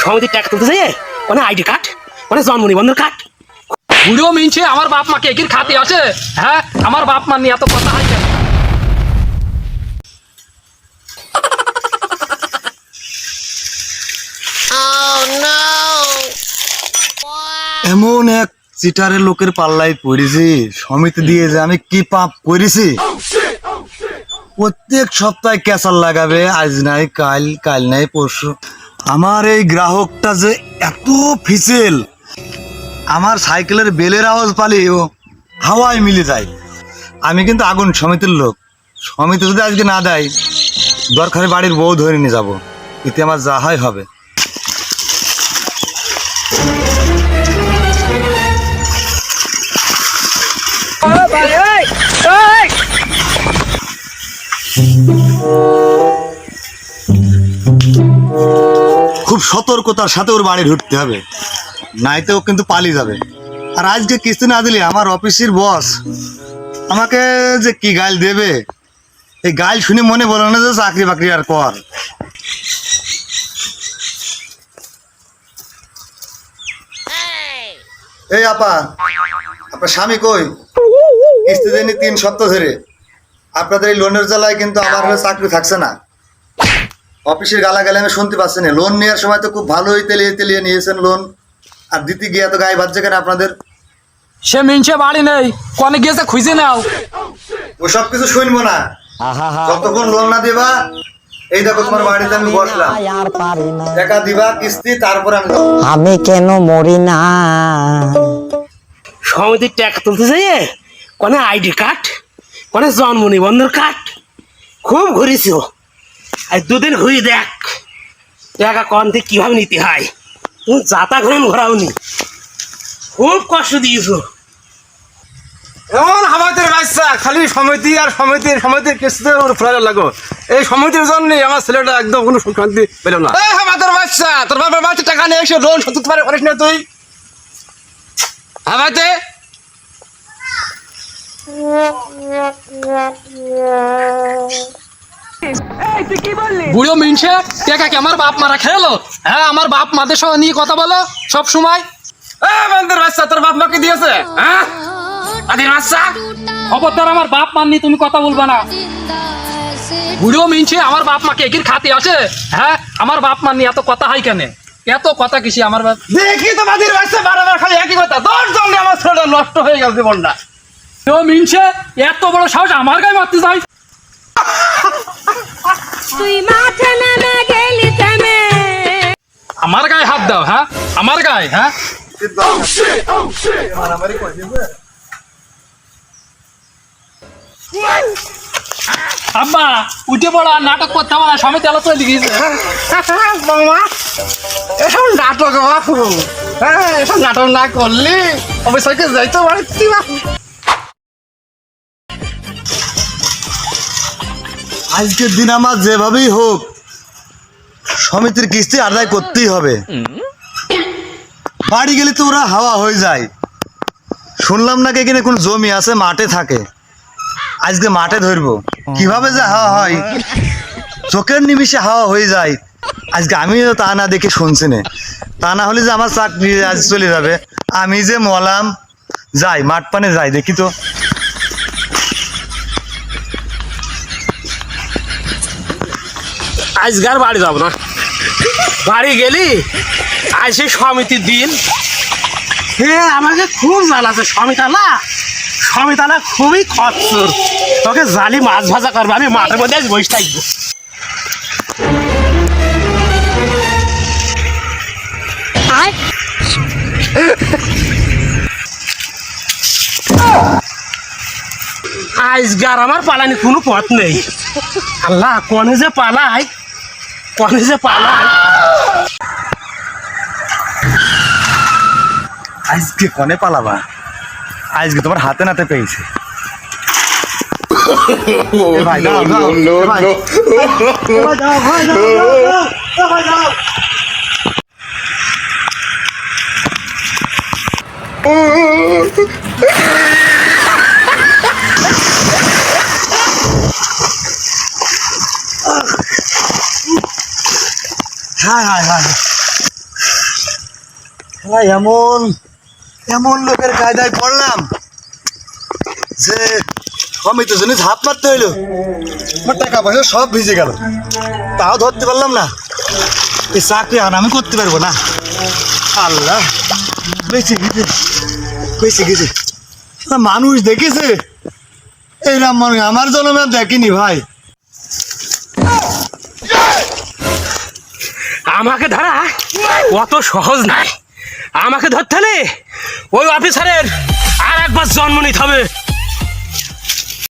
সমিতির টাকা তুলতে যাই মানে আইডি কার্ড মানে জন্ম নিবন্ধন কার্ড। বুড়ো মিনছে আমার বাপ মাকে একই খাতে আছে। হ্যাঁ, আমার বাপ মা নিয়ে এত কথা হয় কেন? এমন এক চিটারের লোকের পাল্লাই পড়েছি, সমিতি দিয়ে যে আমি কি পাপ করেছি। প্রত্যেক সপ্তাহে ক্যাচার লাগাবে, আজ নাই কাল, কাল নাই পরশু। আমার এই গ্রাহকটা যে এত ফিসেল, আমার সাইকেলের বেলের আওয়াজ পালি ও হাওয়ায় মিলে যায়। আমি কিন্তু আগুন সমিতির লোক, সমিতি যদি আজকে না দেয় দরকারে বাড়ির বউ ধরে নিয়ে যাবো, এতে আমার যা হয় হবে। খুব সতর্কতার সাথে ওর বাড়ি ঢুকতে হবে, নাইতে ও কিন্তু পালিয়ে যাবে। আর আজকে কিস্তি না দিলে আমার অফিসের বস আমাকে যে কি গাল দেবে, এই গাল শুনে মনে বলো না যে চাকরি বাকরি আর কর। এই আপা, আপনার স্বামী কই? কিস্তি দেয়নি 3 সপ্তাহ ধরে। আপনাদের এই লোনের জ্বালায় কিন্তু আমার হলে চাকরি থাকছে না। অফিসের গালাগালি আমি শুনতে পাচ্ছি না। লোন নেওয়ার সময় তো খুব ভালোই তেলিয়ে তেলিয়ে নিয়েছেন লোন, আর দিতে গিয়ে তো গায়ে বাজছে কেন আপনাদের? সে মিনছে বাড়ি নেই, কনে গিয়েছে খুঁজে নাও। ওসব কিছু শুনবো না, যতক্ষণ লোন না দিবা। এই দেখো তোমার বাড়িতে আমি বসলাম, টাকা দিবা কিস্তি, তারপরে আমি কেন মরি না। সমিতির টাকা তুলতে যাই মানে আইডি কার্ড মানে জন্ম নিবন্ধন কার্ড। খুব ঘুরেছি ও, আর 2 দিন ঘুরে দেখ টাকা কন থেকে কিভাবে নিতে হয়। তুমি যাতা ঘুরেন ঘোরাওনি, খুব কষ্ট দিয়েছো। এমন আমাদের বাচ্চা খালি সমিতি আর সমিতির কিস্তিতে ফেরার লাগো। এই সমিতির জন্যই আমার ছেলেটা একদম কোনো সুখ শান্তি পেল না। আমাদের বাচ্চা, তোর বাবার বাচ্চা টাকা নিয়ে এসে লোন শোধ করতে পারিস না তুই? আমাতে বুড়ো মিনছে টাকা কি আমার বাপ মারা খেলো? হ্যাঁ, আমার বাপ মাদের সঙ্গে নিয়ে কথা বলো সব সময়। আমাদের বাচ্চা তোর বাপ মাকে দিয়েছে? হ্যাঁ, আদির বাচ্চা খবরদার আমার বাপ মান নিয়ে তুমি কথা বলবা না। বুড়ো মিনছে আমার বাপ মাকে একই খাতে আছে। হ্যাঁ, আমার বাপ মান নিয়ে এত কথা হয় কেন? এত কথা কিসি আমার বাপ? দেখি তো বাদির বাচ্চা বারবার খালি একই কথা। 10 জন আমার ছেলেটা নষ্ট হয়ে গেল জীবনটা। বুড়ো মিনছে এত বড় সাহস আমার গায়ে মারতে যায়। তুই মাঠে নেমে গেলি থেমে। আমার গায়ে হাত দাও? হ্যাঁ, আমার গায়ে? হ্যাঁ, আব্বা উঠে পড়া, নাটক করতে হবে না, সমিতি আলোচনা লিখেছে। মামা এসব নাটক বাপু, হ্যাঁ এসব নাটক না করলি অবশ্যই যাইতে পারছি বাপু। আজকের দিন আমার যেভাবেই হোক সমিতির কিস্তি আদায় করতেই হবে। বাড়ি গেলে তো ওরা হাওয়া হয়ে যায়। শুনলাম নাকি এখানে কোন জমি আছে, মাঠে থাকে। আজকে মাঠে ধরবো, কিভাবে যে হাওয়া হয়, চোখের নিমিষে হাওয়া হয়ে যায়। আজকে আমিও তা না দেখে শুনছি না, তা না হলে যে আমার চাকরি আজ চলে যাবে। আমি যে মলাম, যাই মাঠ পানে যাই, দেখি তো। আজকার বাড়ি যাব না, বাড়ি গেলি আজ সেই সমিতির দিন। আমাকে খুব জ্বালাছে সমিতালা খুবই খচ্চর। তোকে জালি মাছ ভাজা করবো, আমি মাঠের মধ্যে আজ বসে থাকবো। আজকার আমার পালানি কোনো পথ নেই। আল্লাহ, কনে যে পালাই। আজকে কনে পালাবা? আজকে তোমার হাতে নাতে পেয়েছে। ভাই দাও, হায় হায় হায় হায়, এমন এমন লোকের কায়দায় পড়লাম যে আমি তো জানি ঝাঁপ মারতে হইলো, আমার টাকা পয়সা সব ভিজে গেল, তাও ধরতে পারলাম না। এই চাকরি আর আমি করতে পারবো না। আল্লাহ, বেঁচে গেছে, বেঁচে গেছে। মানুষ দেখেছে এইরকম মানুষ আমার জন্মে দেখিনি ভাই। আমাকে ধরা অত সহজ নয়। আমাকে ধরতে হলে ওই অফিসারের আর একবার জন্ম নিতে হবে।